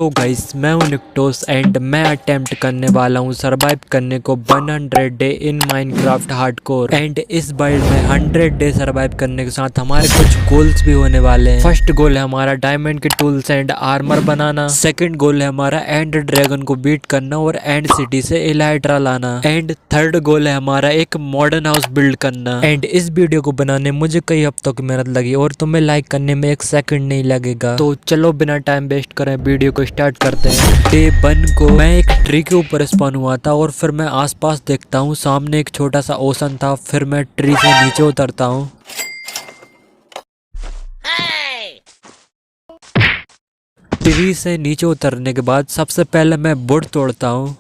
तो गाइस मैं हूं निक्टोस एंड मैं अटेम्प्ट करने वाला हूं सरवाइव करने को 100 day in Minecraft hardcore. And इस बिल्ड में 100 डे सरवाइव करने के साथ हमारे कुछ गोल्स भी होने वाले हैं। फर्स्ट गोल है हमारा डायमंड के tools and armour banana. Second goal है हमारा एंड ड्रैगन को बीट करना और एंड सिटी से इलाइट्रा लाना। एंड थर्ड गोल है हमारा एक मॉडर्न हाउस बिल्ड करना। एंड इस वीडियो को बनाने मुझे कई हफ्तों की मेहनत लगी और तुम्हें लाइक करने में 1 सेकंड नहीं लगेगा। तो चलो बिना टाइम वेस्ट करें वीडियो को स्टार्ट करते हैं। डे 1 को मैं एक ट्री के ऊपर स्पॉन हुआ था और फिर मैं आसपास देखता हूँ, सामने एक छोटा सा ओशन था। फिर मैं ट्री से नीचे उतरता हूँ। ट्री से नीचे उतरने के बाद सबसे पहले मैं वुड तोड़ता हूँ।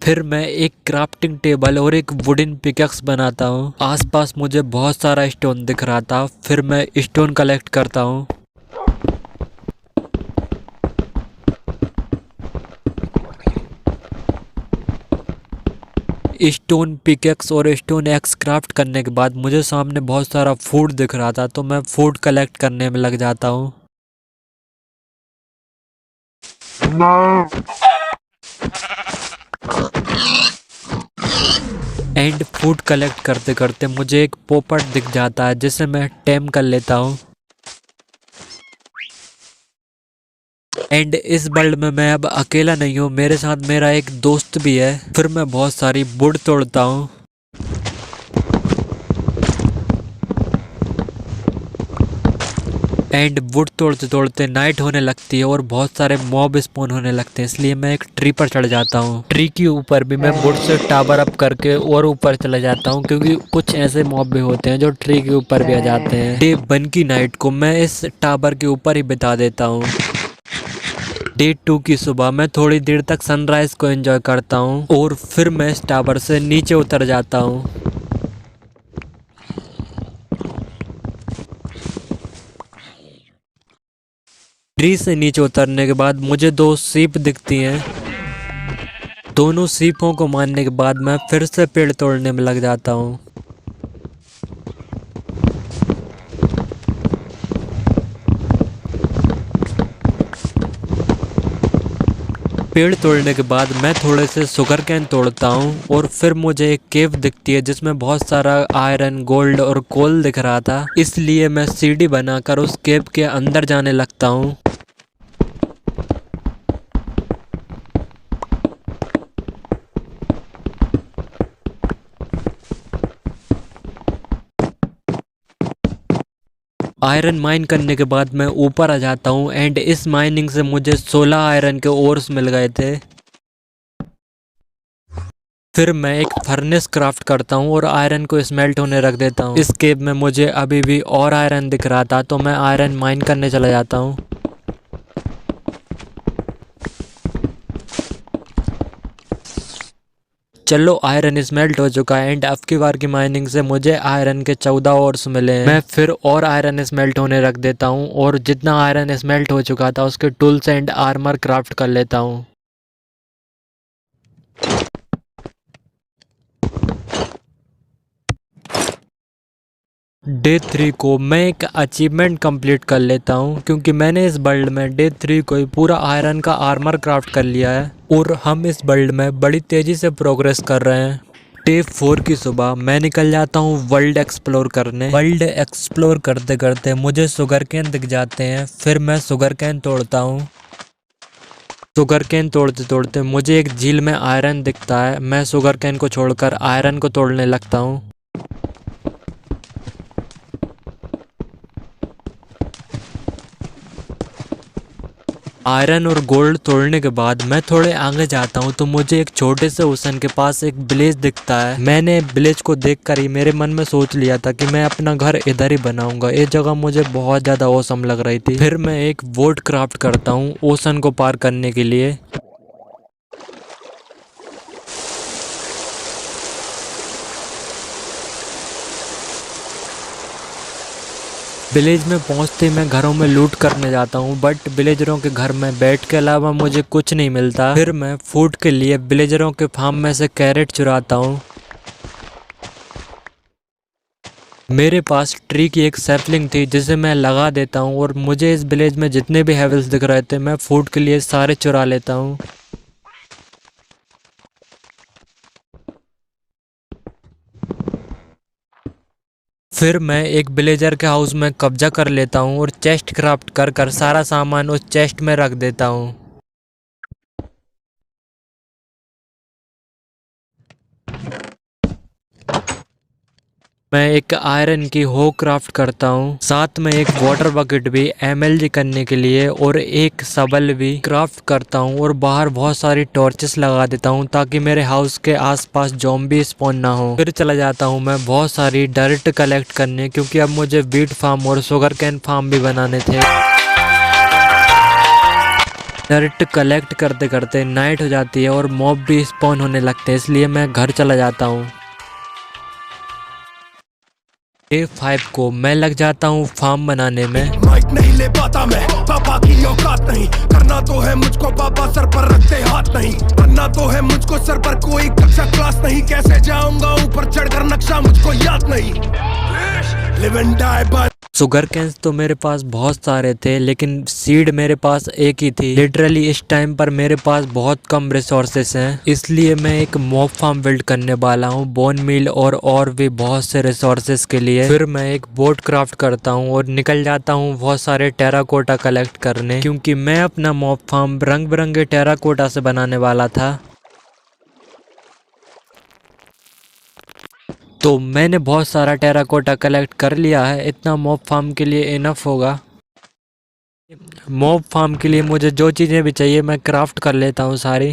फिर मैं एक क्राफ्टिंग टेबल और एक वुडन पिकैक्स बनाता हूँ। आसपास मुझे बहुत सारा स्टोन दिख रहा था। फिर मैं स्टोन कलेक्ट करता हूँ। स्टोन पिकैक्स और स्टोन एक्स क्राफ्ट करने के बाद मुझे सामने बहुत सारा फूड दिख रहा था, तो मैं फूड कलेक्ट करने में लग जाता हूँ। एंड फूड कलेक्ट करते करते मुझे एक पोपट दिख जाता है जिसे मैं टेम कर लेता हूँ। एंड इस वर्ल्ड में मैं अब अकेला नहीं हूँ, मेरे साथ मेरा एक दोस्त भी है। फिर मैं बहुत सारी वुड तोड़ता हूँ। एंड वुड तोड़ते तोड़ते नाइट होने लगती है और बहुत सारे मॉब स्पॉन होने लगते हैं, इसलिए मैं एक ट्री पर चढ़ जाता हूँ। ट्री के ऊपर भी मैं वुड से टावर अप करके और ऊपर चला जाता हूँ, क्योंकि कुछ ऐसे मॉब भी होते हैं जो ट्री के ऊपर भी आ जाते हैं। डे 1 की नाइट को मैं इस टावर के ऊपर ही बिता देता हूँ। डे 2 की सुबह मैं थोड़ी देर तक सनराइज को एंजॉय करता हूँ और फिर मैं इस टावर से नीचे उतर जाता हूँ। ट्री से नीचे उतरने के बाद मुझे 2 सीप दिखती हैं। दोनों सीपों को मारने के बाद मैं फिर से पेड़ तोड़ने में लग जाता हूँ। पेड़ तोड़ने के बाद मैं थोड़े से शुगर कैन तोड़ता हूँ और फिर मुझे एक केव दिखती है जिसमें बहुत सारा आयरन, गोल्ड और कोल दिख रहा था, इसलिए मैं सीढ़ी बनाकर उस केव के अंदर जाने लगता हूँ। आयरन माइन करने के बाद मैं ऊपर आ जाता हूँ। एंड इस माइनिंग से मुझे 16 आयरन के ओर्स मिल गए थे। फिर मैं एक फर्नेस क्राफ्ट करता हूँ और आयरन को स्मेल्ट होने रख देता हूँ। इस केव में मुझे अभी भी और आयरन दिख रहा था, तो मैं आयरन माइन करने चला जाता हूँ। चलो आयरन स्मेल्ट हो चुका है एंड अब की बार की माइनिंग से मुझे आयरन के 14 ओर्स मिले हैं। मैं फिर और आयरन स्मेल्ट होने रख देता हूँ और जितना आयरन स्मेल्ट हो चुका था उसके टूल्स एंड आर्मर क्राफ्ट कर लेता हूँ। डे 3 को मैं एक अचीवमेंट कंप्लीट कर लेता हूँ, क्योंकि मैंने इस वर्ल्ड में डे 3 को ही पूरा आयरन का आर्मर क्राफ्ट कर लिया है और हम इस वर्ल्ड में बड़ी तेजी से प्रोग्रेस कर रहे हैं। डे 4 की सुबह मैं निकल जाता हूँ वर्ल्ड एक्सप्लोर करने। वर्ल्ड एक्सप्लोर करते करते मुझे शुगर कैन दिख जाते हैं। फिर मैं शुगर कैन तोड़ता हूँ। शुगर कैन तोड़ते तोड़ते मुझे एक झील में आयरन दिखता है। मैं शुगर कैन को छोड़कर आयरन को तोड़ने लगता हूँ। आयरन और गोल्ड तोड़ने के बाद मैं थोड़े आगे जाता हूँ तो मुझे एक छोटे से ओशन के पास एक विलेज दिखता है। मैंने विलेज को देखकर ही मेरे मन में सोच लिया था कि मैं अपना घर इधर ही बनाऊंगा। ये जगह मुझे बहुत ज्यादा औसम लग रही थी। फिर मैं एक बोट क्राफ्ट करता हूँ ओशन को पार करने के लिए। विलेज में पहुंचते ही मैं घरों में लूट करने जाता हूं, बट विलेजरों के घर में बैट के अलावा मुझे कुछ नहीं मिलता। फिर मैं फूड के लिए विलेजरों के फार्म में से कैरेट चुराता हूं। मेरे पास ट्री की एक सैपलिंग थी जिसे मैं लगा देता हूँ और मुझे इस विलेज में जितने भी हेवल्स दिख रहे थे मैं फूड के लिए सारे चुरा लेता हूँ। फिर मैं एक विलेजर के हाउस में कब्जा कर लेता हूँ और चेस्ट क्राफ्ट कर कर सारा सामान उस चेस्ट में रख देता हूँ। मैं एक आयरन की हो क्राफ्ट करता हूँ, साथ में एक वाटर बकेट भी एमएलजी करने के लिए और एक शवल भी क्राफ्ट करता हूँ और बाहर बहुत सारी टॉर्चेस लगा देता हूँ ताकि मेरे हाउस के आसपास ज़ॉम्बी स्पॉन ना हो। फिर चला जाता हूँ मैं बहुत सारी डर्ट कलेक्ट करने, क्योंकि अब मुझे वीट फार्म और शुगर कैन फार्म भी बनाने थे। डर्ट कलेक्ट करते करते नाइट हो जाती है और मॉब भी स्पॉन होने लगते हैं, इसलिए मैं घर चला जाता हूँ। A5 को मैं लग जाता हूँ फार्म बनाने में। माइक नहीं ले पाता मैं, पापा की औकात नहीं, करना तो है मुझको पापा सर पर रखते हाथ नहीं, बनना तो है मुझको सर पर कोई कक्षा क्लास नहीं, कैसे जाऊंगा ऊपर चढ़कर नक्शा मुझको याद नहीं, live and die by. Sugar cans तो मेरे पास बहुत सारे थे लेकिन सीड मेरे पास एक ही थी। लिटरली इस टाइम पर मेरे पास बहुत कम रिसोर्सेस हैं, इसलिए मैं एक मॉब फार्म बिल्ड करने वाला हूँ, बोन मील और भी बहुत से रिसोर्सेस के लिए। फिर मैं एक बोट क्राफ्ट करता हूँ और निकल जाता हूँ बहुत सारे टेराकोटा कलेक्ट करने, क्योंकि मैं अपना मॉब फार्म रंग बिरंगे टेराकोटा से बनाने वाला था। तो मैंने बहुत सारा टेराकोटा कलेक्ट कर लिया है, इतना मॉब फार्म के लिए इनफ होगा। मॉब फार्म के लिए मुझे जो चीज़ें भी चाहिए मैं क्राफ्ट कर लेता हूँ सारी।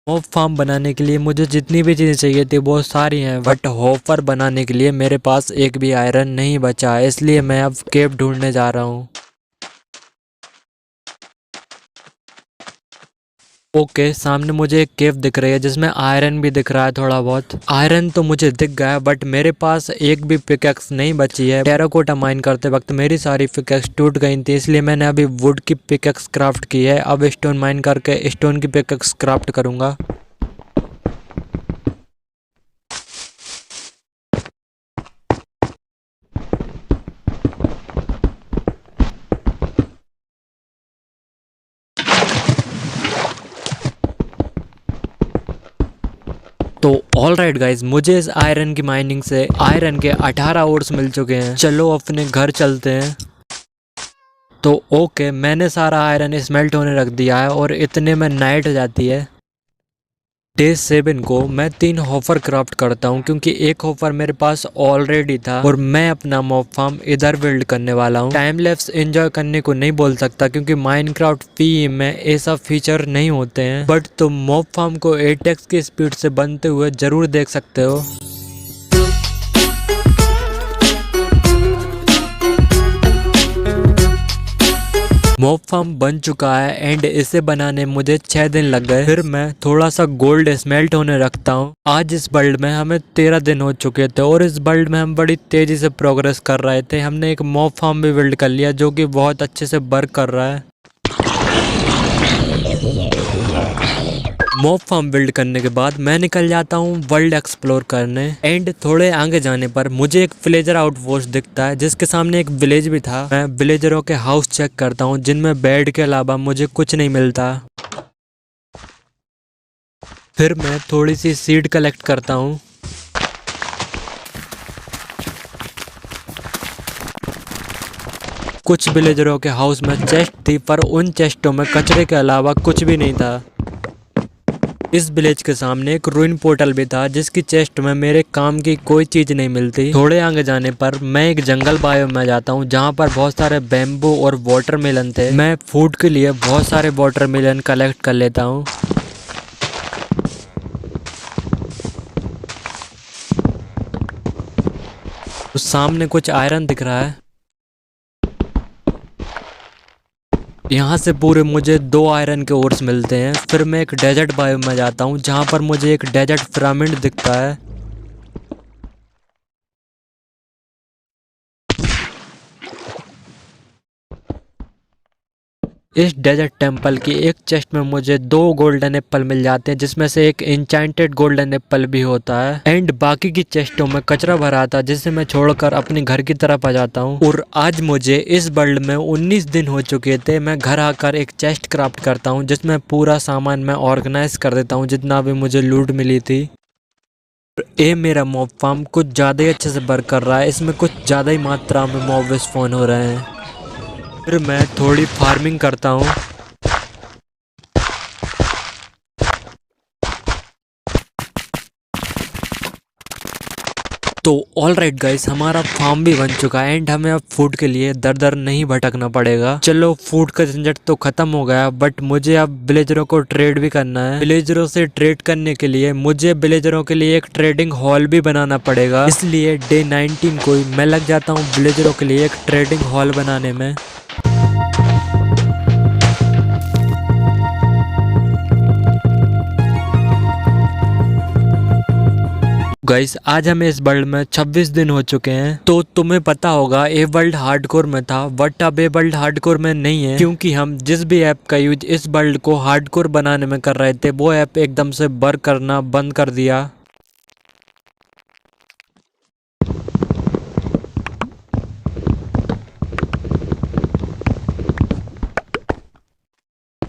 मॉब फार्म बनाने के लिए मुझे जितनी भी चीज़ें चाहिए थी वो सारी हैं, बट हॉपर बनाने के लिए मेरे पास एक भी आयरन नहीं बचा है, इसलिए मैं अब केव ढूंढने जा रहा हूँ। ओके, सामने मुझे एक केव दिख रही है जिसमें आयरन भी दिख रहा है थोड़ा बहुत। आयरन तो मुझे दिख गया बट मेरे पास एक भी पिकैक्स नहीं बची है। टेराकोटा माइन करते वक्त मेरी सारी पिकैक्स टूट गई थी, इसलिए मैंने अभी वुड की पिकैक्स क्राफ्ट की है। अब स्टोन माइन करके स्टोन की पिकैक्स क्राफ्ट करूंगा। तो ऑल राइट गाइज, मुझे इस आयरन की माइनिंग से आयरन के 18 ओर्स मिल चुके हैं। चलो अपने घर चलते हैं। तो ओके, मैंने सारा आयरन स्मेल्ट होने रख दिया है और इतने में नाइट हो जाती है। डे 7 को मैं 3 हॉफर क्राफ्ट करता हूँ, क्योंकि एक हॉफर मेरे पास ऑलरेडी था और मैं अपना मॉब फार्म इधर बिल्ड करने वाला हूँ। टाइम लैप्स एंजॉय करने को नहीं बोल सकता क्योंकि माइनक्राफ्ट पी में ऐसा फीचर नहीं होते हैं, बट तुम मॉब फार्म को 8x की स्पीड से बनते हुए जरूर देख सकते हो। मॉब फार्म बन चुका है एंड इसे बनाने मुझे 6 दिन लग गए। फिर मैं थोड़ा सा गोल्ड स्मेल्ट होने रखता हूँ। आज इस वर्ल्ड में हमें 13 दिन हो चुके थे और इस वर्ल्ड में हम बड़ी तेजी से प्रोग्रेस कर रहे थे। हमने एक मॉब फार्म भी बिल्ड कर लिया जो कि बहुत अच्छे से वर्क कर रहा है। मॉब फार्म बिल्ड करने के बाद मैं निकल जाता हूँ वर्ल्ड एक्सप्लोर करने एंड थोड़े आगे जाने पर मुझे एक विलेजर आउटपोस्ट दिखता है जिसके सामने एक विलेज भी था। मैं विलेजरों के हाउस चेक करता हूँ जिनमें बेड के अलावा मुझे कुछ नहीं मिलता। फिर मैं थोड़ी सी सीड कलेक्ट करता हूँ। कुछ विलेजरों के हाउस में चेस्ट थी पर उन चेस्टों में कचरे के अलावा कुछ भी नहीं था। इस विलेज के सामने एक रूइन पोर्टल भी था जिसकी चेस्ट में मेरे काम की कोई चीज नहीं मिलती। थोड़े आगे जाने पर मैं एक जंगल बायो में जाता हूँ जहाँ पर बहुत सारे बैम्बू और वाटरमेलन थे। मैं फूड के लिए बहुत सारे वाटरमेलन कलेक्ट कर लेता हूँ। तो सामने कुछ आयरन दिख रहा है। यहाँ से पूरे मुझे 2 आयरन के ओर्स मिलते हैं। फिर मैं एक डेजर्ट बायो में जाता हूँ जहाँ पर मुझे एक डेजर्ट पिरामिड दिखता है। इस डेजर्ट टेम्पल की एक चेस्ट में मुझे 2 गोल्डन एप्पल मिल जाते हैं, जिसमें से एक एन्चेंटेड गोल्डन एप्पल भी होता है। एंड बाकी की चेस्टों में कचरा भरा था, जिसे मैं छोड़कर अपने घर की तरफ आ जाता हूँ। और आज मुझे इस वर्ल्ड में 19 दिन हो चुके थे। मैं घर आकर एक चेस्ट क्राफ्ट करता हूँ, जिसमें पूरा सामान मैं ऑर्गेनाइज कर देता हूँ, जितना भी मुझे लूट मिली थी। ये मेरा मॉब फार्म कुछ ज़्यादा ही अच्छे से वर्क कर रहा है। इसमें कुछ ज़्यादा ही मात्रा में मॉब स्पॉन हो रहे हैं। फिर मैं थोड़ी फार्मिंग करता हूँ। तो ऑल राइट गाइस, हमारा फार्म भी बन चुका है एंड हमें अब फूड के लिए दर दर नहीं भटकना पड़ेगा। चलो फूड का झंझट तो खत्म हो गया, बट मुझे अब विलेजरों को ट्रेड भी करना है। विलेजरों से ट्रेड करने के लिए मुझे विलेजरों के लिए एक ट्रेडिंग हॉल भी बनाना पड़ेगा। इसलिए डे 19 को ही मैं लग जाता हूँ विलेजरों के लिए एक ट्रेडिंग हॉल बनाने में। गाइस, आज हमें इस वर्ल्ड में 26 दिन हो चुके हैं। तो तुम्हें पता होगा ये वर्ल्ड हार्डकोर में था, बट अब ये वर्ल्ड हार्डकोर में नहीं है, क्योंकि हम जिस भी ऐप का यूज इस वर्ल्ड को हार्डकोर बनाने में कर रहे थे, वो ऐप एकदम से वर्क करना बंद कर दिया।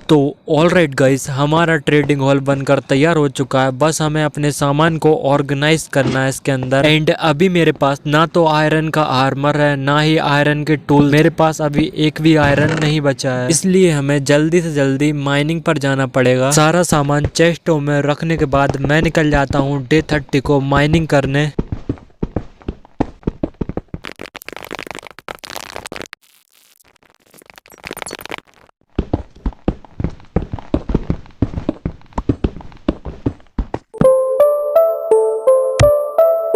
तो ऑल राइट गाइस, हमारा ट्रेडिंग हॉल बनकर तैयार हो चुका है। बस हमें अपने सामान को ऑर्गेनाइज करना है इसके अंदर। एंड अभी मेरे पास ना तो आयरन का आर्मर है, ना ही आयरन के टूल। मेरे पास अभी एक भी आयरन नहीं बचा है, इसलिए हमें जल्दी से जल्दी माइनिंग पर जाना पड़ेगा। सारा सामान चेस्टों में रखने के बाद मैं निकल जाता हूँ डे 30 को माइनिंग करने।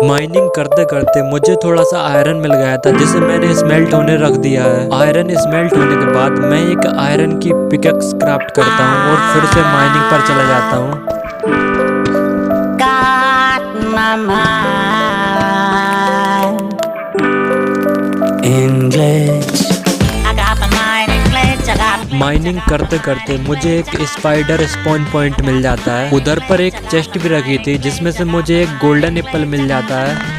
माइनिंग करते करते मुझे थोड़ा सा आयरन मिल गया था, जिसे मैंने स्मेल्ट होने रख दिया है। आयरन स्मेल्ट होने के बाद मैं एक आयरन की पिकैक्स क्राफ्ट करता हूँ और फिर से माइनिंग पर चला जाता हूँ। माइनिंग करते करते मुझे एक स्पाइडर स्पॉन पॉइंट मिल जाता है। उधर पर एक चेस्ट भी रखी थी, जिसमें से मुझे एक गोल्डन एप्पल मिल जाता है।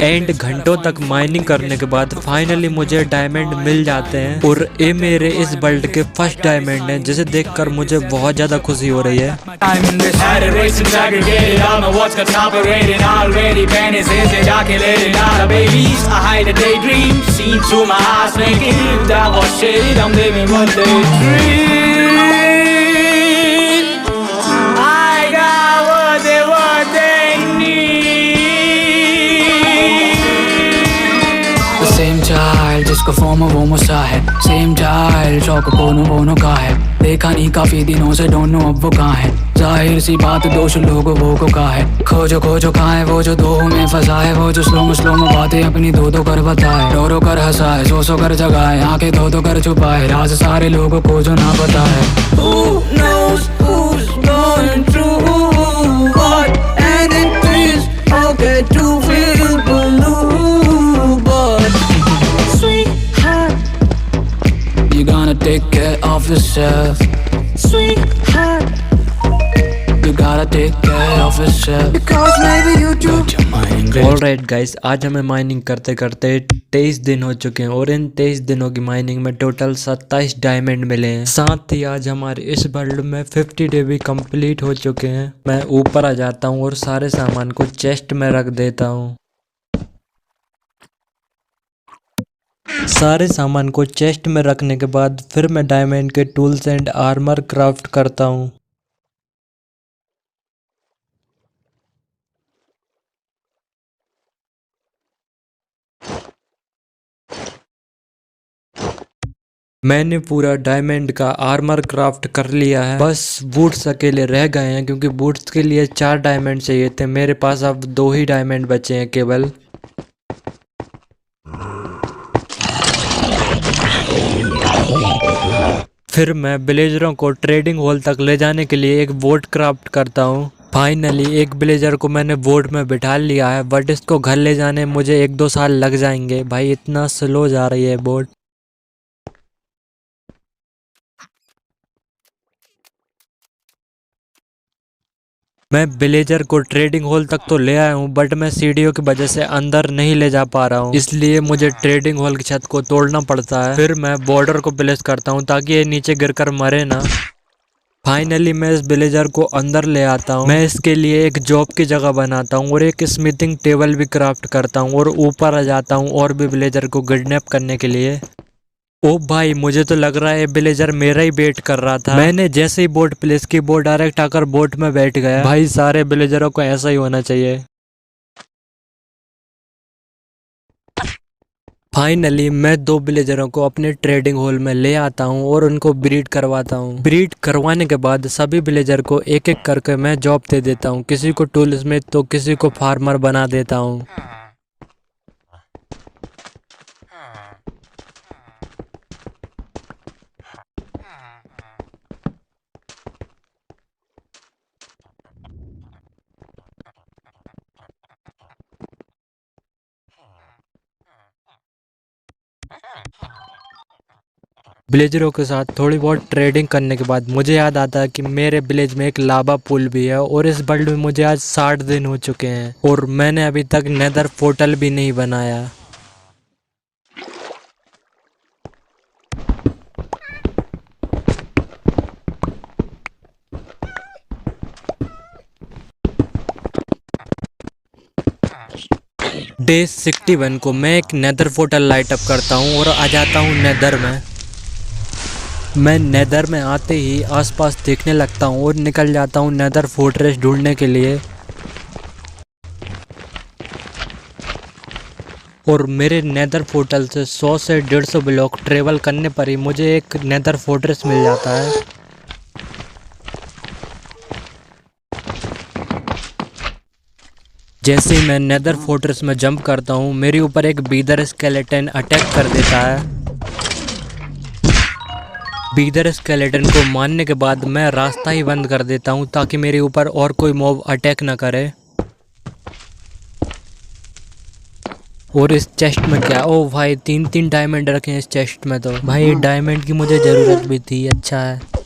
एंड घंटों तक माइनिंग करने के बाद फाइनली मुझे डायमंड मिल जाते हैं। और ये मेरे इस वर्ल्ड के फर्स्ट डायमंड हैं, जिसे देखकर मुझे बहुत ज्यादा खुशी हो रही है। जिसको फॉर्म वो मुसा है, सेम चाइल्ड शौक कोनो का है। देखा नहीं काफी दिनों से, डोंट नो अब वो कहाँ है। जाहिर सी बात दोष लोगों वो को कहा है। खोजो कहाँ है वो जो दो में फंसा है। वो जो स्लो में बातें अपनी दो कर बताए। रो कर हंसाए, सो कर जगाए, आंखें धो कर छुपाए। राज सारे लोगों को जो ना पता है। Who knows who's going through what, and it is okay to feel blue, but you gotta take care of yourself, sweetheart. You gotta take care of yourself, because maybe you do. Alright guys, आज हमें mining करते करते 23 दिन हो चुके हैं और इन 23 दिनों की माइनिंग में टोटल 27 डायमंड मिले हैं। साथ ही आज हमारे इस वर्ल्ड में 50 डे भी कंप्लीट हो चुके हैं। मैं ऊपर आ जाता हूँ और सारे सामान को चेस्ट में रख देता हूँ। सारे सामान को चेस्ट में रखने के बाद फिर मैं डायमंड के टूल्स एंड आर्मर क्राफ्ट करता हूँ। मैंने पूरा डायमंड का आर्मर क्राफ्ट कर लिया है। बस बूट्स अकेले रह गए हैं, क्योंकि बूट्स के लिए 4 डायमंड चाहिए थे। मेरे पास अब 2 ही डायमंड बचे हैं केवल। फिर मैं विलेजरों को ट्रेडिंग हॉल तक ले जाने के लिए एक बोट क्राफ्ट करता हूँ। फाइनली एक विलेजर को मैंने बोट में बिठा लिया है, बट इसको घर ले जाने में मुझे 1-2 साल लग जाएंगे। भाई इतना स्लो जा रही है बोट। मैं विलेजर को ट्रेडिंग हॉल तक तो ले आया हूँ, बट मैं सीढ़ियों की वजह से अंदर नहीं ले जा पा रहा हूँ, इसलिए मुझे ट्रेडिंग हॉल की छत को तोड़ना पड़ता है। फिर मैं बॉर्डर को प्लेस करता हूँ ताकि ये नीचे गिरकर मरे ना। फाइनली मैं इस विलेजर को अंदर ले आता हूँ। मैं इसके लिए एक जॉब की जगह बनाता हूँ और एक स्मिथिंग टेबल भी क्राफ्ट करता हूँ और ऊपर आ जाता हूँ और भी विलेजर को किडनैप करने के लिए। ओ भाई, मुझे तो लग रहा है विलेजर मेरा ही वेट कर रहा था। मैंने जैसे ही बोट प्लेस की, वो डायरेक्ट आकर बोट में बैठ गया। भाई सारे विलेजरों को ऐसा ही होना चाहिए। फाइनली मैं 2 विलेजरों को अपने ट्रेडिंग हॉल में ले आता हूँ और उनको ब्रीड करवाता हूँ। ब्रीड करवाने के बाद सभी विलेजर को एक एक करके मैं जॉब दे देता हूँ। किसी को टूल स्मिथ तो किसी को फार्मर बना देता हूँ। विलेजरों के साथ थोड़ी बहुत ट्रेडिंग करने के बाद मुझे याद आता है कि मेरे विलेज में एक लावा पुल भी है और इस वर्ल्ड में मुझे आज 60 दिन हो चुके हैं और मैंने अभी तक नेदर पोर्टल भी नहीं बनाया। डे 61 को मैं एक नेदर पोर्टल लाइट अप करता हूँ और आ जाता हूँ नेदर में। मैं नेदर में आते ही आसपास देखने लगता हूँ और निकल जाता हूँ नेदर फोर्ट्रेस ढूंढने के लिए। और मेरे नेदर पोर्टल से 100 से 150 ब्लॉक ट्रेवल करने पर ही मुझे एक नेदर फोर्ट्रेस मिल जाता है। जैसे ही मैं नेदर फोर्ट्रेस में जंप करता हूँ, मेरे ऊपर एक बीदर स्केलेटन अटैक कर देता है। बीदर स्केलेटन को मारने के बाद मैं रास्ता ही बंद कर देता हूँ ताकि मेरे ऊपर और कोई मॉब अटैक ना करे। और इस चेस्ट में क्या, ओ भाई 3-3 डायमंड रखे हैं इस चेस्ट में। तो भाई डायमंड की मुझे ज़रूरत भी थी, अच्छा है।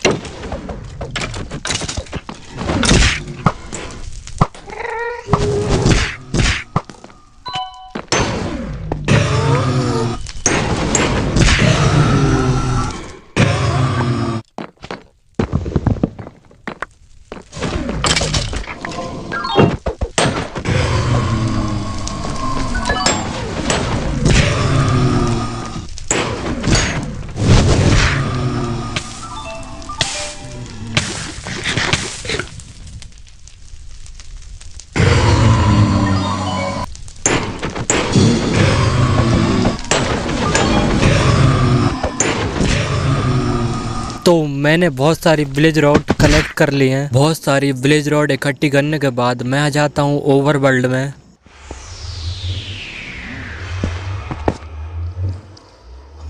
तो मैंने बहुत सारी विलेज रॉड कलेक्ट कर ली हैं। बहुत सारी विलेज रॉड इकट्ठी करने के बाद मैं आ जाता हूँ ओवरवर्ल्ड में।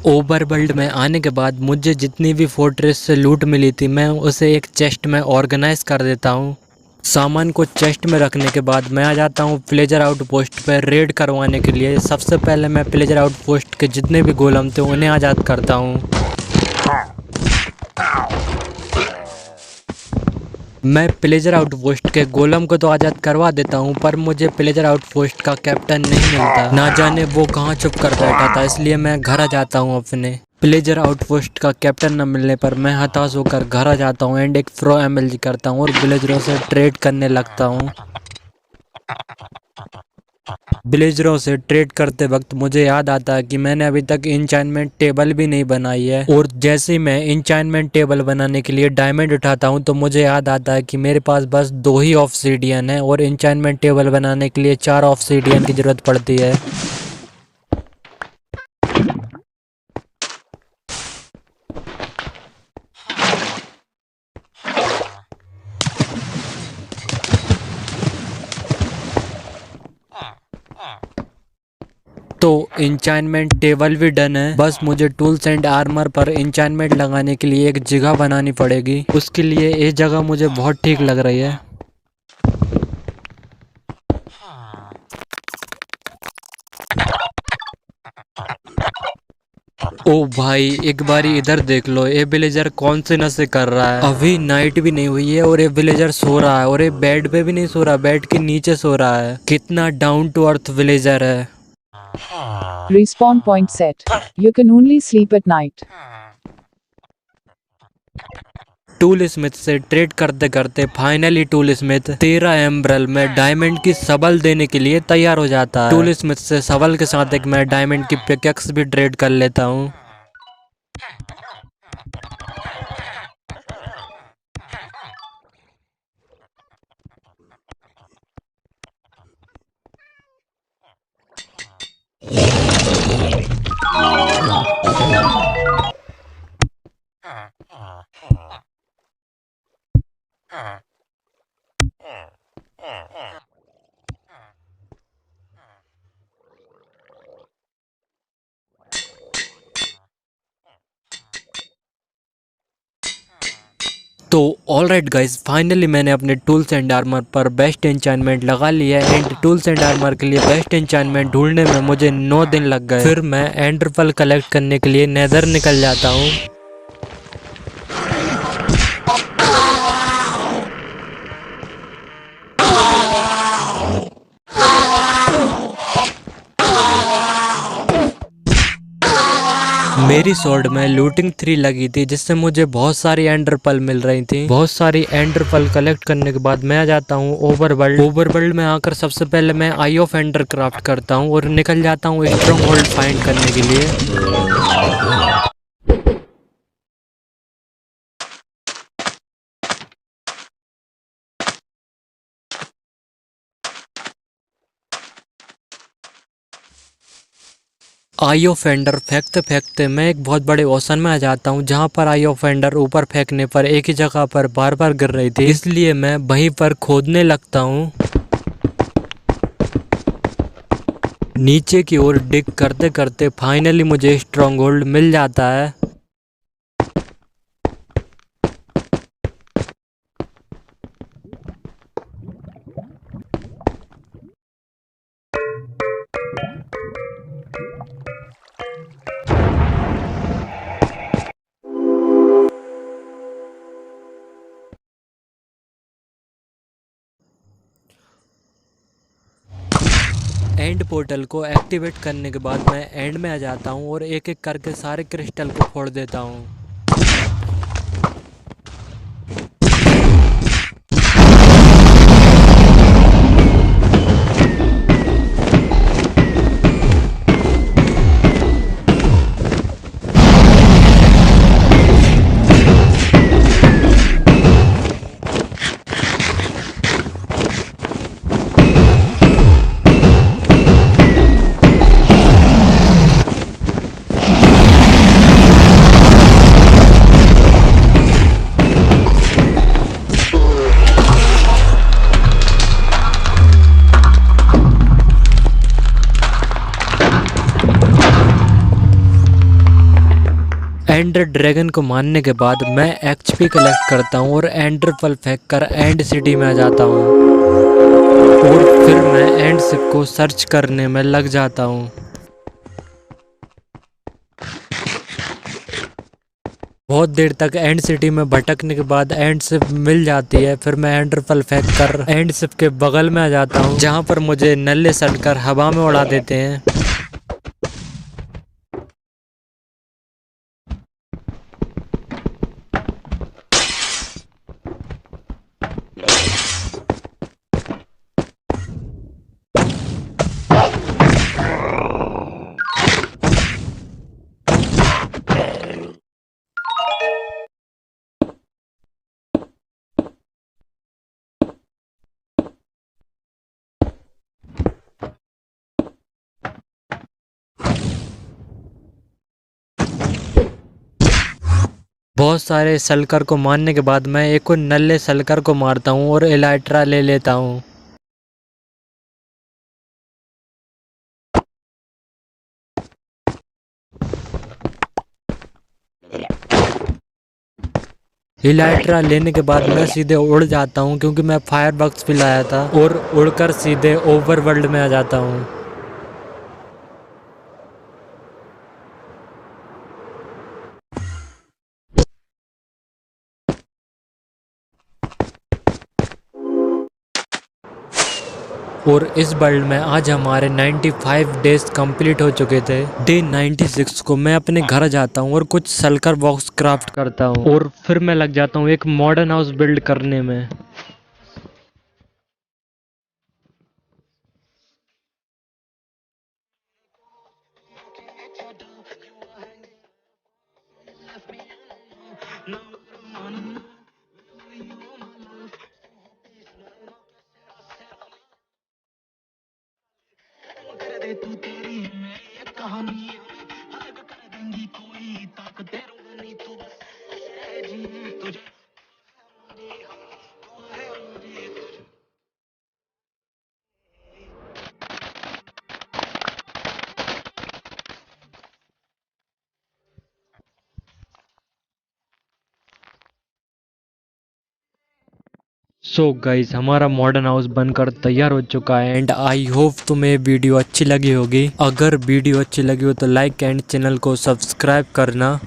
ओवरवर्ल्ड में आने के बाद मुझे जितनी भी फोर्ट्रेस से लूट मिली थी, मैं उसे एक चेस्ट में ऑर्गेनाइज कर देता हूँ। सामान को चेस्ट में रखने के बाद मैं आ जाता हूँ प्लेजर आउटपोस्ट पर रेड करवाने के लिए। सबसे पहले मैं प्लेजर आउटपोस्ट के जितने भी गोलम थे उन्हें आज़ाद करता हूँ। मैं प्लेजर आउटपोस्ट के गोलम को तो आज़ाद करवा देता हूँ, पर मुझे प्लेजर आउटपोस्ट का कैप्टन नहीं मिलता। ना जाने वो कहाँ छुप कर बैठा था, इसलिए मैं घर आ जाता हूँ अपने। प्लेजर आउटपोस्ट का कैप्टन न मिलने पर मैं हताश होकर घर आ जाता हूँ एंड एक प्रो एमएलजी करता हूँ और विलेजरों से ट्रेड करने लगता हूँ। विलेजरों से ट्रेड करते वक्त मुझे याद आता है कि मैंने अभी तक इंचाइनमेंट टेबल भी नहीं बनाई है। और जैसे ही मैं इंचाइनमेंट टेबल बनाने के लिए डायमंड उठाता हूँ तो मुझे याद आता है कि मेरे पास बस 2 ही ऑब्सीडियन है और इंचाइनमेंट टेबल बनाने के लिए 4 ऑब्सीडियन की जरूरत पड़ती है। तो इंचाइनमेंट टेबल भी डन है, बस मुझे टूल्स एंड आर्मर पर इंचाइनमेंट लगाने के लिए एक जगह बनानी पड़ेगी। उसके लिए ये जगह मुझे बहुत ठीक लग रही है। ओ भाई, एक बारी इधर देख लो, ये विलेजर कौन से नशे कर रहा है। अभी नाइट भी नहीं हुई है और ये विलेजर सो रहा है, और ये बेड पे भी नहीं सो रहा, बेड के नीचे सो रहा है। कितना डाउन टू अर्थ विलेजर है। Respawn point set. You can only sleep at night. Tool Smith से ट्रेड करते करते फाइनली टूल स्मिथ 13 एम्ब्रल में डायमंड की सबल देने के लिए तैयार हो जाता है। टूल स्मिथ से सबल के साथ एक मैं डायमंड की पिकेक्स भी ट्रेड कर लेता हूँ। तो ऑलराइट गाइस, फाइनली मैंने अपने टूल्स एंड आर्मर पर बेस्ट एन्चांटमेंट लगा लिया है। एंड टूल्स एंड आर्मर के लिए बेस्ट एन्चांटमेंट ढूंढने में मुझे 9 दिन लग गए। फिर मैं एंडर पर्ल कलेक्ट करने के लिए नेदर निकल जाता हूँ। मेरी स्वॉर्ड में लूटिंग 3 लगी थी, जिससे मुझे बहुत सारी एंडर पर्ल मिल रही थी। बहुत सारी एंडर पर्ल कलेक्ट करने के बाद मैं आ जाता हूँ ओवरवर्ल्ड। ओवरवर्ल्ड में आकर सबसे पहले मैं आई ऑफ एंडर क्राफ्ट करता हूँ और निकल जाता हूँ स्ट्रॉन्ग होल्ड फाइंड करने के लिए। आई ऑफ एंडर फेंकते फेंकते मैं एक बहुत बड़े ओशन में आ जाता हूँ, जहाँ पर आई ऑफ एंडर ऊपर फेंकने पर एक ही जगह पर बार बार गिर रही थी, इसलिए मैं वहीं पर खोदने लगता हूँ। नीचे की ओर डिग करते करते फाइनली मुझे स्ट्रॉन्ग होल्ड मिल जाता है। एंड पोर्टल को एक्टिवेट करने के बाद मैं एंड में आ जाता हूँ और एक एक करके सारे क्रिस्टल को फोड़ देता हूँ। एंडर ड्रैगन को मारने के बाद मैं एक्सपी कलेक्ट करता हूँ और एंडर पर्ल फेंक कर एंड सिटी में आ जाता हूँ और फिर मैं एंड शिप को सर्च करने में लग जाता हूँ। बहुत देर तक एंड सिटी में भटकने के बाद एंड शिप मिल जाती है। फिर मैं एंडर पर्ल फेंक कर एंड शिप के बगल में आ जाता हूँ, जहाँ पर मुझे नल्ले सड़कर हवा में उड़ा देते हैं। बहुत सारे सल्कर को मारने के बाद मैं एक और नल्ले सल्कर को मारता हूँ और एलाइट्रा ले लेता हूँ। इलाइट्रा लेने के बाद मैं सीधे उड़ जाता हूँ क्योंकि मैं फायर बॉक्स भी लाया था और उड़कर सीधे ओवरवर्ल्ड में आ जाता हूँ। और इस वर्ल्ड में आज हमारे 95 डेज कंप्लीट हो चुके थे। डे 96 को मैं अपने घर जाता हूँ और कुछ सल्कर बॉक्स क्राफ्ट करता हूँ और फिर मैं लग जाता हूँ एक मॉडर्न हाउस बिल्ड करने में। सो गाइस हमारा मॉडर्न हाउस बनकर तैयार हो चुका है एंड आई होप तुम्हें वीडियो अच्छी लगी होगी। अगर वीडियो अच्छी लगी हो तो लाइक एंड चैनल को सब्सक्राइब करना।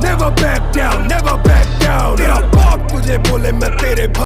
Never back down, never back down. तेरा बाप तुझे बोले मैं तेरे